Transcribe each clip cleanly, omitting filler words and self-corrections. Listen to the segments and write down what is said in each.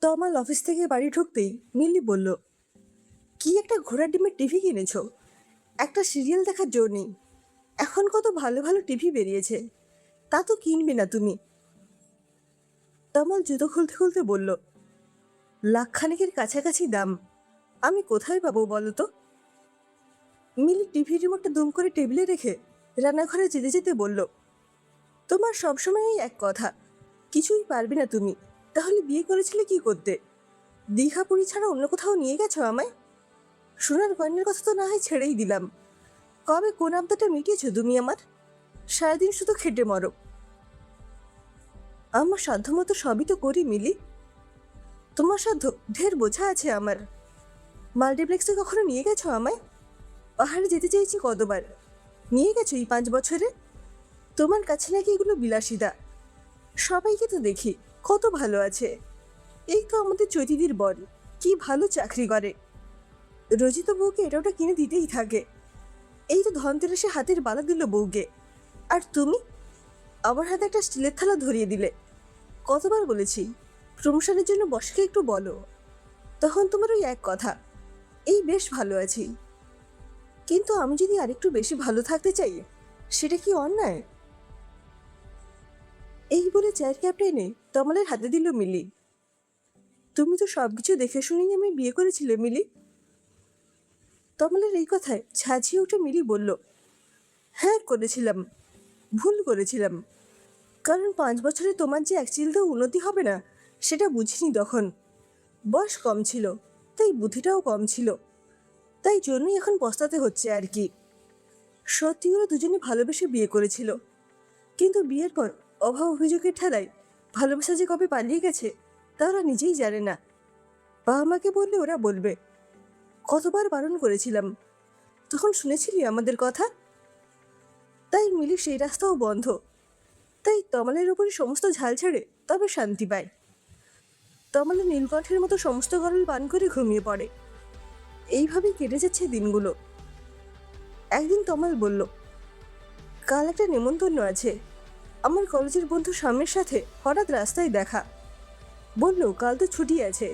তমাল office থেকে বাড়ি ঢুকতেই মিলি বলল, কি একটা ঘোড়ার ডিমের টিভি কিনেছো? একটা সিরিয়াল দেখার জো নেই। এখন কত ভালো ভালো টিভি বেরিয়েছে, তা তো কিনবে না তুমি? তমাল জুতো খুলতে খুলতে বলল, লাখখানেকের কাছাকাছি দাম, আমি কোথায় পাবো বলো তো? মিলি টিভি রিমোটটা দুম করে টেবিলে রেখে রান্নাঘরে যেতে যেতে বলল, তোমার সবসময়ই এক কথা, কিছুই পারবে না তুমি। তাহলে বিয়ে করেছিলে কি করতে? দীঘা পুরী ছাড়া অন্য কোথাও নিয়ে গেছো আমায়? সোনার গয়নার কথা তো না হয় ছেড়েই দিলাম, কবে কোন আবদাটা মিটিয়েছো তুমি আমার? সারাদিন শুধু খেটে মরো। আমার সাধ্যমতো সবই তো করি মিলি। তোমার সাধ্য ঢের বোঝা আছে আমার। মাল্টিপ্লেক্সে কখনো নিয়ে গেছো আমায়? পাহাড়ে যেতে চেয়েছি কতবার, নিয়ে গেছো এই 5 বছরে? তোমার কাছে নাকি এগুলো বিলাসিতা। সবাইকে তো দেখি কত ভালো আছে। এই তো আমাদের চৈতিদির বর, কি ভালো চাকরি করে, রোজই তো বউকে এটা ওটা কিনে দিতেই থাকে। এই তো ধনতেরাসে হাতের বালা দিল বউকে, আর তুমি আমার হাতে একটা স্টিলের থালা ধরিয়ে দিলে। কতবার বলেছি প্রমোশনের জন্য বসকে একটু বলো, তখন তোমার ওই এক কথা, এই বেশ ভালো আছি। কিন্তু আমি যদি আরেকটু বেশি ভালো থাকতে চাই, সেটা কি অন্যায়? এই বলে চায়ের কাপটা এনে তমালের হাতে দিল মিলি। তুমি তো সবকিছু দেখে শুনেই আমি বিয়ে করেছিলে মিলি। তমালের এই কথায় ঝাঁঝিয়ে উঠে মিলি বলল, হ্যাঁ করেছিলাম, ভুল করেছিলাম। কারণ 5 বছরে তোমার যে এক চিলতেও উন্নতি হবে না, সেটা বুঝিনি তখন। বয়স কম ছিল, তাই বুদ্ধিটাও কম ছিল। তাই জন্যই এখন পস্তাতে হচ্ছে আর কি। সত্যি ওরা দুজনে ভালোবেসে বিয়ে করেছিল, কিন্তু বিয়ের পর অভাব অভিযোগের ঠেলায় ভালোবাসা যে কবে পালিয়ে গেছে তা ওরা নিজেই জানে না। বাবা মাকে বললে ওরা বলবে, কতবার বারণ করেছিলাম, তখন শুনেছিলি আমাদের কথা? তাই মিলি সেই রাস্তাও বন্ধ। তাই তমালের উপরে সমস্ত ঝাল ছেড়ে তবে শান্তি পায়। তমালের নীলকণ্ঠের মতো সমস্ত গরল পান করে ঘুমিয়ে পড়ে। এইভাবেই কেটে যাচ্ছে দিনগুলো। একদিন তমাল বলল, কাল একটা নেমন্তন্ন আছে, আমার কলেজের বন্ধু স্বামীর সাথে হঠাৎ রাস্তায় দেখা। বলল কাল তো ছুটি আছে,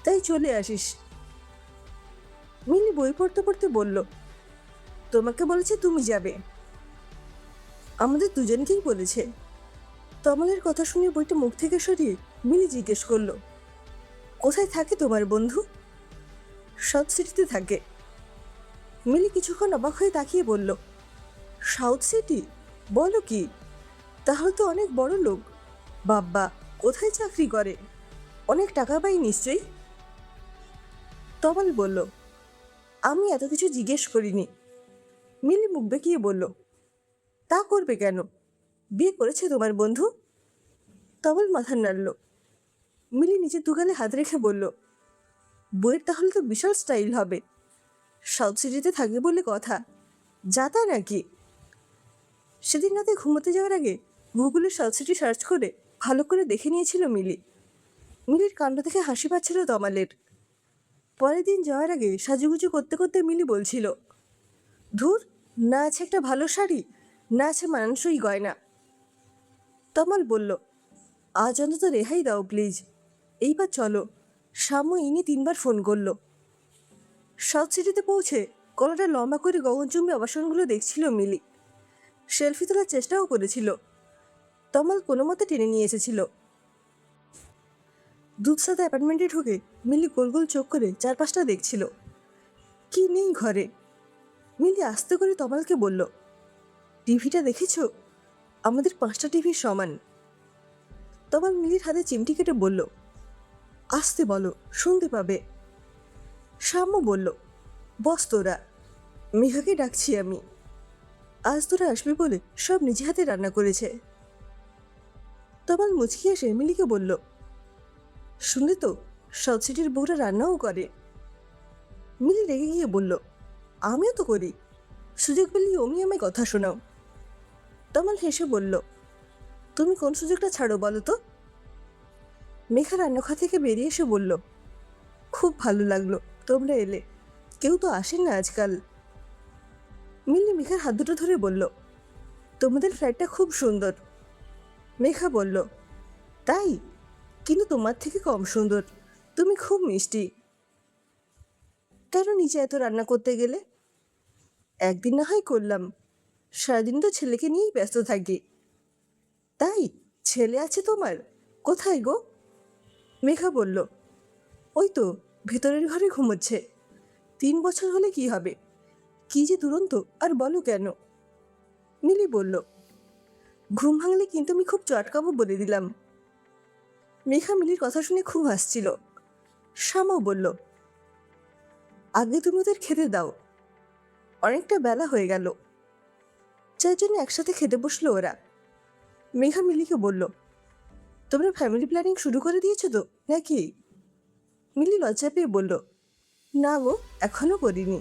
তাই চলে আসিস। মিলি বই পড়তে পড়তে বলল, তোমাকে বলেছে তুমি যাবে? আমাদের দুজনকেই বলেছে। তমালের কথা শুনে বইটা মুখ থেকে সরিয়ে মিলি জিজ্ঞেস করলো, কোথায় থাকে তোমার বন্ধু? সাউথ সিটিতে থাকে। মিলি কিছুক্ষণ অবাক হয়ে তাকিয়ে বলল, সাউথ সিটি? বলো কি? তাহলে তো অনেক বড় লোক। বাব্বা, কোথায় চাকরি করে? অনেক টাকা পাই নিশ্চয়ই। তমাল বলল, আমি এত কিছু জিজ্ঞেস করিনি। মিলি মুখ বেঁকিয়ে বলল, তা করবে কেন? বিয়ে করেছে তোমার বন্ধু? তমাল মাথা নাড়ল। মিলি নিজের দুগালে হাত রেখে বলল, বইয়ের তাহলে তো বিশাল স্টাইল হবে। সাউথ সিটিতে থাকে বলে কথা, যাতা নাকি? সেদিন রাতে ঘুমোতে যাওয়ার আগে গুগলে সাউথ সিটি সার্চ করে ভালো করে দেখে নিয়েছিল মিলি। মিলির কাণ্ড দেখে হাসি পাচ্ছিল তমালের। পরের দিন যাওয়ার আগে সাজুগুজু করতে করতে মিলি বলছিল, ধুর, না আছে একটা ভালো শাড়ি, না আছে মানানসই গয়না। তমাল বলল, আজ অন্তত রেহাই দাও প্লিজ। এইবার চলো। শ্যামু ইনি 3বার ফোন করলো। সাউথ সিটিতে পৌঁছে গলাটা লম্বা করে গগনচুম্বী আবাসনগুলো দেখছিল মিলি। সেলফি তোলার চেষ্টাও করেছিল। তমাল কোনো মতে টেনে নিয়ে এসেছিল। দুধসাদা অ্যাপার্টমেন্টে ঢুকে মিলি গোল গোল চোখ করে চারপাশটা দেখছিল। কি নেই ঘরে? মিলি আস্তে করে তমালকে বলল, টিভিটা দেখেছো? আমাদের 5টা টিভির সমান। তমাল মিলির হাতে চিমটি কেটে বলল, আস্তে বলো, শুনতে পাবে। শ্যাম্য বলল, বস তোরা, মেঘাকে ডাকছি আমি। আজ তোরা আসবে বলে সব নিজে হাতে রান্না করেছে। তমাল মুচকি এসে মিলিকে বলল, শুনলে তো, সাউথ সিটির বউরা রান্নাও করে। মিলি রেগে গিয়ে বলল, আমিও তো করি, সুযোগ পেলেই অমনি আমায় কথা শোনাও। তমাল হেসে বলল, তুমি কোন সুযোগটা ছাড়ো বলো তো? মেঘা রান্নাঘর থেকে বেরিয়ে এসে বলল, খুব ভালো লাগলো তোমরা এলে, কেউ তো আসেন না আজকাল। মিলি মেঘার হাত দুটো ধরে বলল, তোমাদের ফ্ল্যাটটা খুব সুন্দর। মেঘা বলল, তাই? কিন্তু তোমার থেকে কম সুন্দর। তুমি খুব মিষ্টি। কেন নিচে এত রান্না করতে গেলে? একদিন না হয় করলাম, সারাদিন তো ছেলেকে নিয়েই ব্যস্ত থাকি। তাই? ছেলে আছে তোমার? কোথায় গো? মেঘা বলল, ওই তো ভেতরের ঘরে ঘুমোচ্ছে। 3 বছর হলে কি হবে? কি যে দুরন্ত, আর বলো কেন? মিলি বলল, ঘুম ভাঙলে কিন্তু আমি খুব চটকাবো বলে দিলাম। মেঘা মিলির কথা শুনে খুব হাসছিল। শ্যামও বলল, আগে তুমি ওদের খেতে দাও, অনেকটা বেলা হয়ে গেল। 4 জন একসাথে খেতে বসলো ওরা। মেঘা মিলিকে বলল, তোমরা ফ্যামিলি প্ল্যানিং শুরু করে দিয়েছো তো নাকি? মিলি লজ্জা পেয়ে বলল, না গো, এখনো করিনি।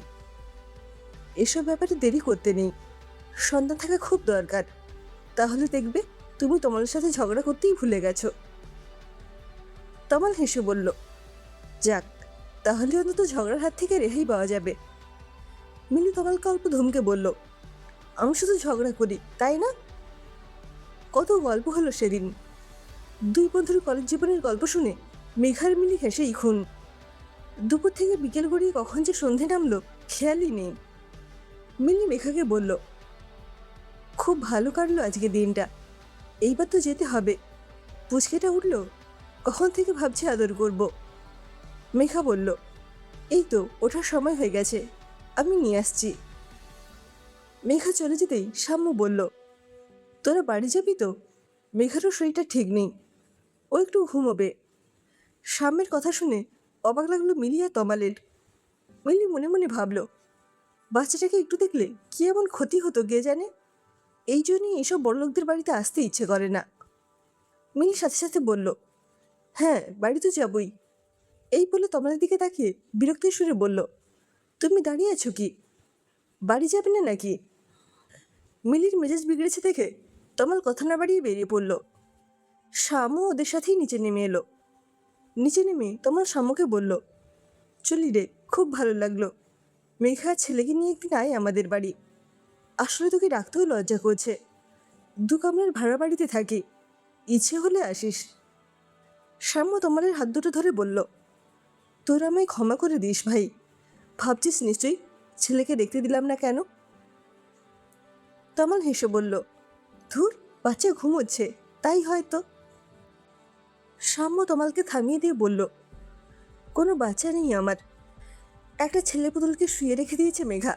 এসব ব্যাপারে দেরি করতে নেই, সন্তান থাকা খুব দরকার। তাহলে দেখবে তুমি তোমাদের সাথে ঝগড়া করতেই ভুলে গেছো। তমাল হেসে বলল, যাক, তাহলে অন্তত ঝগড়ার হাত থেকে রেহাই পাওয়া যাবে। মিলি তমালকে অল্প ধমকে বলল, আমি শুধু ঝগড়া করি তাই না? কত গল্প হলো সেদিন। 2 বন্ধুর কলেজ জীবনের গল্প শুনে মেঘার মিলি হেসেই খুন। দুপুর থেকে বিকেল গড়িয়ে কখন যে সন্ধে নামলো খেয়ালই নেই। মিলি মেঘাকে বলল, খুব ভালো কাটলো আজকে দিনটা, এইবার তো যেতে হবে। পুচকেটা উঠল, কখন থেকে ভাবছি আদর করব। মেঘা বলল, এই তো ওঠার সময় হয়ে গেছে, আমি নিয়ে আসছি। মেঘা চলে যেতেই সাম্য বলল, তোরা বাড়ি যাবি তো? মেঘারও শরীরটা ঠিক নেই, ও একটু ঘুমোবে। সাম্যের কথা শুনে অবাক লাগলো মিলি আর তমালের। মিলি মনে মনে ভাবল, বাচ্চাটাকে একটু দেখলে কি এমন ক্ষতি হতো কে জানে। এই জন্যই এসব বড়লোকদের বাড়িতে আসতে ইচ্ছে করে না। মিলি সাথে সাথে বলল, হ্যাঁ, বাড়ি তো যাবই। এই বলে তমালের দিকে তাকিয়ে বিরক্তির সুরে বলল, তুমি দাঁড়িয়ে আছো কি? বাড়ি যাবে না নাকি? মিলির মেজাজ বিগড়েছে দেখে তমাল কথা না বাড়িয়ে বেরিয়ে পড়ল। শ্যামও ওদের সাথেই নিচে নেমে এলো। নিচে নেমে তমাল শ্যামকে বলল, চলি রে, খুব ভালো লাগলো। মেঘা ছেলেকে নিয়ে একদিন আয় আমাদের বাড়ি। আসলে তোকে রাখতেও লজ্জা করছে, 2 কামরার ভাড়া বাড়িতে থাকি, ইচ্ছে হলে আসিস। শ্যাম্য তমালের হাত দুটো ধরে বলল, তোর আমায় ক্ষমা করে দিস ভাই। ভাবছিস নিশ্চয়ই ছেলেকে দেখতে দিলাম না কেন? তমাল হেসে বলল, ধুর, বাচ্চা ঘুমোচ্ছে, তাই হয়তো। শ্যাম্য তমালকে থামিয়ে দিয়ে বলল, কোনো বাচ্চা নেই আমার, একটা ছেলে পুতুলকে শুয়ে রেখে দিয়েছে মেঘা।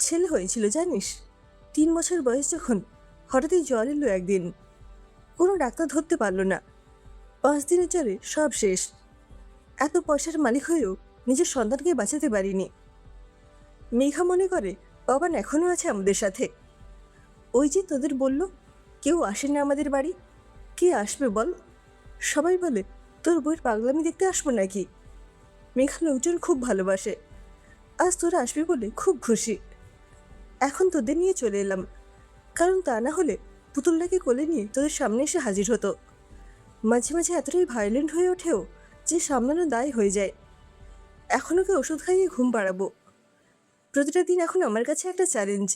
ছেলে হয়েছিল জানিস, 3 বছর বয়স যখন হঠাৎই জ্বর এলো একদিন, কোনো ডাক্তার ধরতে পারল না। 5 দিনের জ্বরে সব শেষ। এত পয়সার মালিক হয়েও নিজের সন্তানকে বাঁচাতে পারিনি। মেঘা মনে করে বাবান এখনও আছে আমাদের সাথে। ওই যে তোদের বলল কেউ আসে না আমাদের বাড়ি, কে আসবে বল? সবাই বলে তোর বইয়ের পাগলামি দেখতে আসবো নাকি। মেঘা লোকজন খুব ভালোবাসে, আজ তোরা আসবি বলে খুব খুশি। এখন তোদের নিয়ে চলে এলাম, কারণ তা না হলে পুতুলটাকে কোলে নিয়ে তোদের সামনে এসে হাজির হতো। মাঝে মাঝে এতটাই ভায়োলেন্ট হয়ে ওঠেও যে সামলানো দায় হয়ে যায়। এখন ওকে ওষুধ খাইয়ে ঘুম পাড়াবো। প্রতিটা দিন এখন আমার কাছে একটা চ্যালেঞ্জ।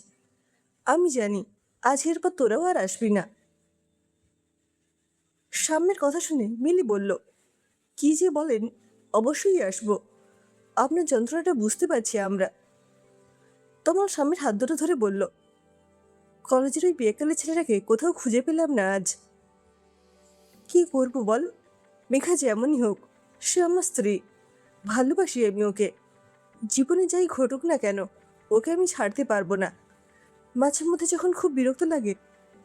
আমি জানি আজকের পর তোরাও আর আসবি না। সাম্যের কথা শুনে মিলি বলল, কি যে বলেন, অবশ্যই আসবো, আপনার যন্ত্রণাটা বুঝতে পারছি আমরা। তোমার সাম্যের হাত দুটো ধরে বলল, কলেজের ওই বিয়েকালের ছেলেটাকে কোথাও খুঁজে পেলাম না আজ। কি করবো বল, মেঘা যেমনই হোক সে আমার স্ত্রী, ভালোবাসি আমি ওকে। জীবনে যাই ঘটুক না কেন ওকে আমি ছাড়তে পারবো না। মাঝে মধ্যে যখন খুব বিরক্ত লাগে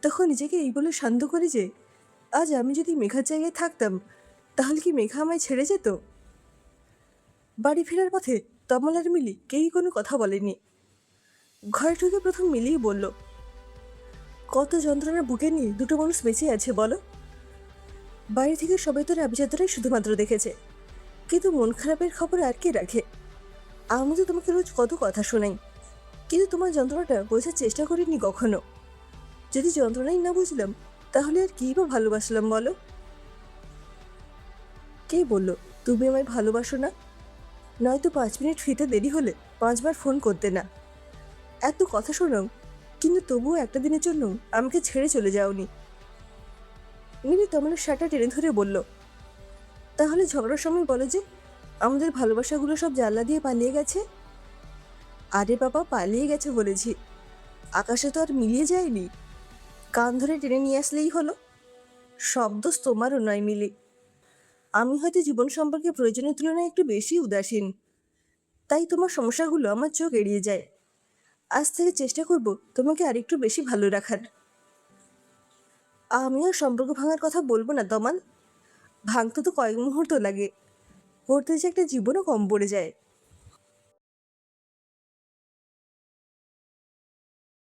তখন নিজেকে এই বলে শান্ত করি যে আজ আমি যদি মেঘার জায়গায় থাকতাম তাহলে কি মেঘা আমায় ছেড়ে যেত। বাড়ি ফেরার পথে তমাল আর মিলি কেউই কোনো কথা বলেনি। ঘরে ঢুকে প্রথম মিলিই বলল, কত যন্ত্রণা বুকে নিয়ে দুটো মানুষ বেঁচে আছে বলো। বাড়ি থেকে সবাই তোর আভিজাতটাই শুধুমাত্র দেখেছে, কিন্তু মন খারাপের খবর আর কে রাখে। আমি তো তোমাকে রোজ কত কথা শোনাই, কিন্তু তোমার যন্ত্রণাটা বোঝার চেষ্টা করিনি কখনো। যদি যন্ত্রণাই না বুঝলাম তাহলে আর কী বা ভালোবাসলাম বলো। কে বলল তুমি আমায় ভালোবাসো না? নয়তো 5 মিনিট ফিরতে দেরি হলে 5বার ফোন করতে না। এত কথা শোনাও, কিন্তু তবুও একটা দিনের জন্য আমাকে ছেড়ে চলে যাওনি। মিলি তমালের শার্টটা টেনে ধরে বলল, তাহলে ঝগড়ার সময় বলে যে আমাদের ভালোবাসাগুলো সব জানলা দিয়ে পালিয়ে গেছে। আরে বাবা, পালিয়ে গেছে বলেছি, আকাশে তো আর মিলিয়ে যায়নি। কান ধরে টেনে নিয়ে আসলেই হলো। সব দোষ তোমারও নয় মিলি। আমি হয়তো জীবন সম্পর্কে প্রয়োজনের তুলনায় একটু বেশি উদাসীন, তাই তোমার সমস্যাগুলো আমার চোখ এড়িয়ে যায়। আজ থেকে চেষ্টা করব তোমাকে আরেকটু বেশি ভালো রাখার। আমিও সম্পর্ক ভাঙার কথা বলবো না তমাল, ভাঙতে তো কয়েক মুহূর্ত লাগে, করতে যে একটা জীবনও কম পড়ে যায়।